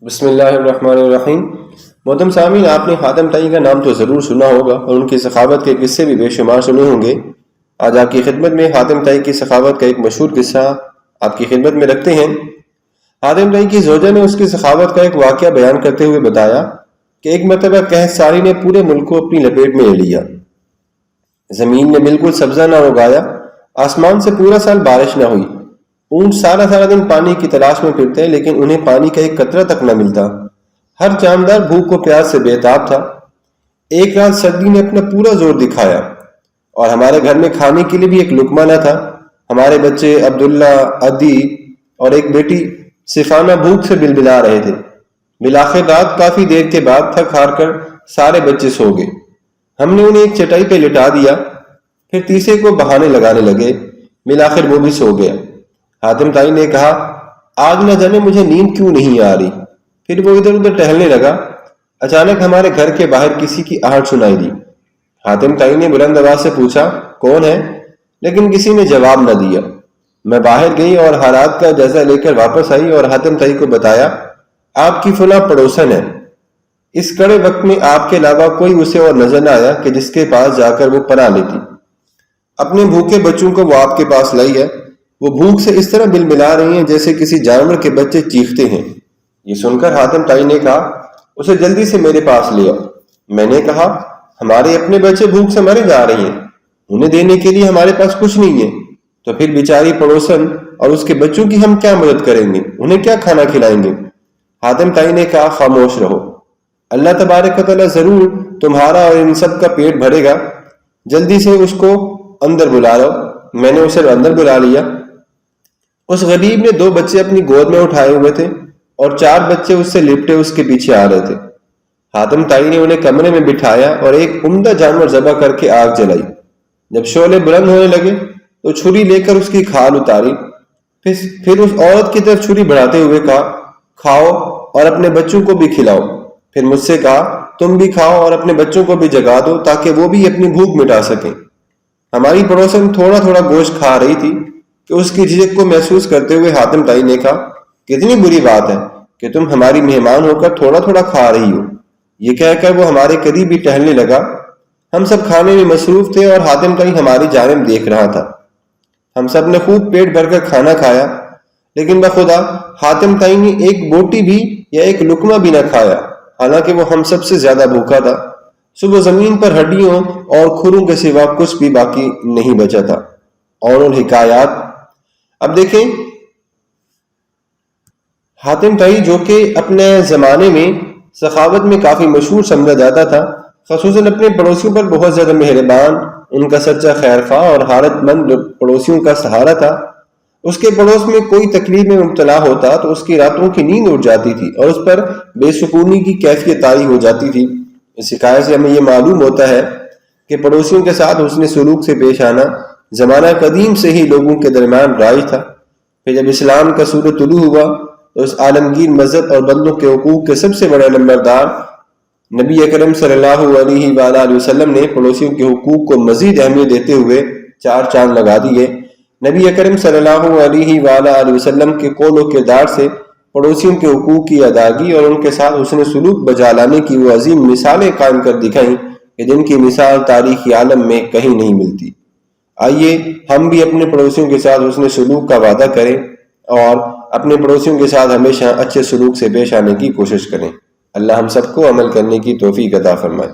بسم اللہ الرحمن الرحیم۔ محترم سامعین، آپ نے حاتم طائی کا نام تو ضرور سنا ہوگا اور ان کی سخاوت کے قصے بھی بے شمار سنے ہوں گے۔ آج آپ کی خدمت میں حاتم طائی کی سخاوت کا ایک مشہور قصہ آپ کی خدمت میں رکھتے ہیں۔ حاتم طائی کی زوجہ نے اس کی سخاوت کا ایک واقعہ بیان کرتے ہوئے بتایا کہ ایک مرتبہ قحط ساری نے پورے ملک کو اپنی لپیٹ میں لے لیا۔ زمین نے بالکل سبزہ نہ اگایا، آسمان سے پورا سال بارش نہ ہوئی، اونٹ سارا دن پانی کی تلاش میں پھرتے لیکن انہیں پانی کا ایک قطرہ تک نہ ملتا۔ ہر جاندار بھوک و پیاس سے بےتاب تھا۔ ایک رات سردی نے اپنا پورا زور دکھایا اور ہمارے گھر میں کھانے کے لیے بھی ایک لقمہ نہ تھا۔ ہمارے بچے عبداللہ، عدی اور ایک بیٹی صفانہ بھوک سے بلبلا رہے تھے۔ بالآخر رات کافی دیر کے بعد تھک ہار کر سارے بچے سو گئے۔ ہم نے انہیں ایک چٹائی پہ لٹا دیا، پھر تیسرے کو بہانے لگانے لگے۔ بالآخر وہ بھی سو گیا۔ حاتم طائی نے کہا، آج نہ جانے مجھے نیند کیوں نہیں آ رہی۔ پھر وہ ادھر ادھر ٹہلنے لگا۔ اچانک ہمارے گھر کے باہر کسی کی آہٹ سنائی دی۔ حاتم طائی نے بلند آواز سے پوچھا، کون ہے؟ لیکن کسی نے جواب نہ دیا۔ میں باہر گئی اور حالات کا جائزہ لے کر واپس آئی اور حاتم طائی کو بتایا، آپ کی فلاں پڑوسن ہے۔ اس کڑے وقت میں آپ کے علاوہ کوئی اسے اور نظر نہ آیا کہ جس کے پاس جا کر وہ پناہ لیتی۔ اپنے بھوکے بچوں کو وہ آپ کے پاس لائی ہے۔ وہ بھوک سے اس طرح بلبلا رہی ہیں جیسے کسی جانور کے بچے چیختے ہیں۔ یہ سن کر حاتم طائی نے کہا، اسے جلدی سے میرے پاس لے آؤ۔ میں نے کہا، ہمارے اپنے بچے بھوک سے مرے جا رہے ہیں، انہیں دینے کے لیے ہمارے پاس کچھ نہیں ہے، تو پھر بیچاری پڑوسن اور اس کے بچوں کی ہم کیا مدد کریں گے؟ انہیں کیا کھانا کھلائیں گے؟ حاتم طائی نے کہا، خاموش رہو، اللہ تبارک و تعالیٰ ضرور تمہارا اور ان سب کا پیٹ بھرے گا۔ جلدی سے اس کو اندر بلا لو۔ میں نے اسے اندر بلا لیا۔ اس غریب نے 2 بچے اپنی گود میں اٹھائے ہوئے تھے اور 4 بچے اس سے لپٹے اس کے پیچھے آ رہے تھے۔ حاتم طائی نے انہیں کمرے میں بٹھایا اور ایک عمدہ جانور ذبح کر کے آگ جلائی۔ جب شعلے بلند ہونے لگے تو چھری لے کر اس کی کھال اتاری، پھر اس عورت کی طرف چھری بڑھاتے ہوئے کہا، کھاؤ اور اپنے بچوں کو بھی کھلاؤ۔ پھر مجھ سے کہا، تم بھی کھاؤ اور اپنے بچوں کو بھی جگا دو تاکہ وہ بھی اپنی بھوک مٹا سکیں۔ ہماری پڑوسن تھوڑا گوشت کھا رہی تھی کہ اس کی جھجک کو محسوس کرتے ہوئے حاتم طائی نے کہا، کتنی بری بات ہے کہ تم ہماری مہمان ہو کر تھوڑا کھا رہی ہو۔ یہ کہہ کر وہ ہمارے قریب ہی ٹہلنے لگا۔ ہم سب کھانے میں مصروف تھے اور حاتم طائی ہماری جانب دیکھ رہا تھا۔ ہم سب نے خوب پیٹ بھر کر کھانا کھایا، لیکن بخدا حاتم طائی نے ایک بوٹی بھی یا ایک لقمہ بھی نہ کھایا، حالانکہ وہ ہم سب سے زیادہ بھوکا تھا۔ صبح زمین پر ہڈیوں اور کھروں کے سوا کچھ بھی باقی نہیں بچا تھا۔ اور الحکایات، اب دیکھیں، حاتم طائی جو کہ اپنے زمانے میں سخاوت میں کافی مشہور سمجھا جاتا تھا، خصوصاً اپنے پڑوسیوں پر بہت زیادہ مہربان، ان کا سچا خیر خواہ اور حالت مند پڑوسیوں کا سہارا تھا۔ اس کے پڑوس میں کوئی تکلیف میں مبتلا ہوتا تو اس کی راتوں کی نیند اڑ جاتی تھی اور اس پر بے سکونی کی کیفیت طاری ہو جاتی تھی۔ اس حکایت سے ہمیں یہ معلوم ہوتا ہے کہ پڑوسیوں کے ساتھ حسن سلوک سے پیش آنا زمانہ قدیم سے ہی لوگوں کے درمیان رائج تھا۔ پھر جب اسلام کا سورج طلوع ہوا تو اس عالمگیر مذہب اور بندوں کے حقوق کے سب سے بڑے نمبردار نبی اکرم صلی اللہ علیہ وآلہ وسلم نے پڑوسیوں کے حقوق کو مزید اہمیت دیتے ہوئے 4 چاند لگا دیے۔ نبی اکرم صلی اللہ علیہ وآلہ وسلم کے قول و کردار سے پڑوسیوں کے حقوق کی ادائیگی اور ان کے ساتھ حسن سلوک بجا لانے کی وہ عظیم مثالیں قائم کر دکھائیں کہ جن کی مثال تاریخی عالم میں کہیں نہیں ملتی۔ آئیے ہم بھی اپنے پڑوسیوں کے ساتھ حسن سلوک کا وعدہ کریں اور اپنے پڑوسیوں کے ساتھ ہمیشہ اچھے سلوک سے پیش آنے کی کوشش کریں۔ اللہ ہم سب کو عمل کرنے کی توفیق عطا فرمائے۔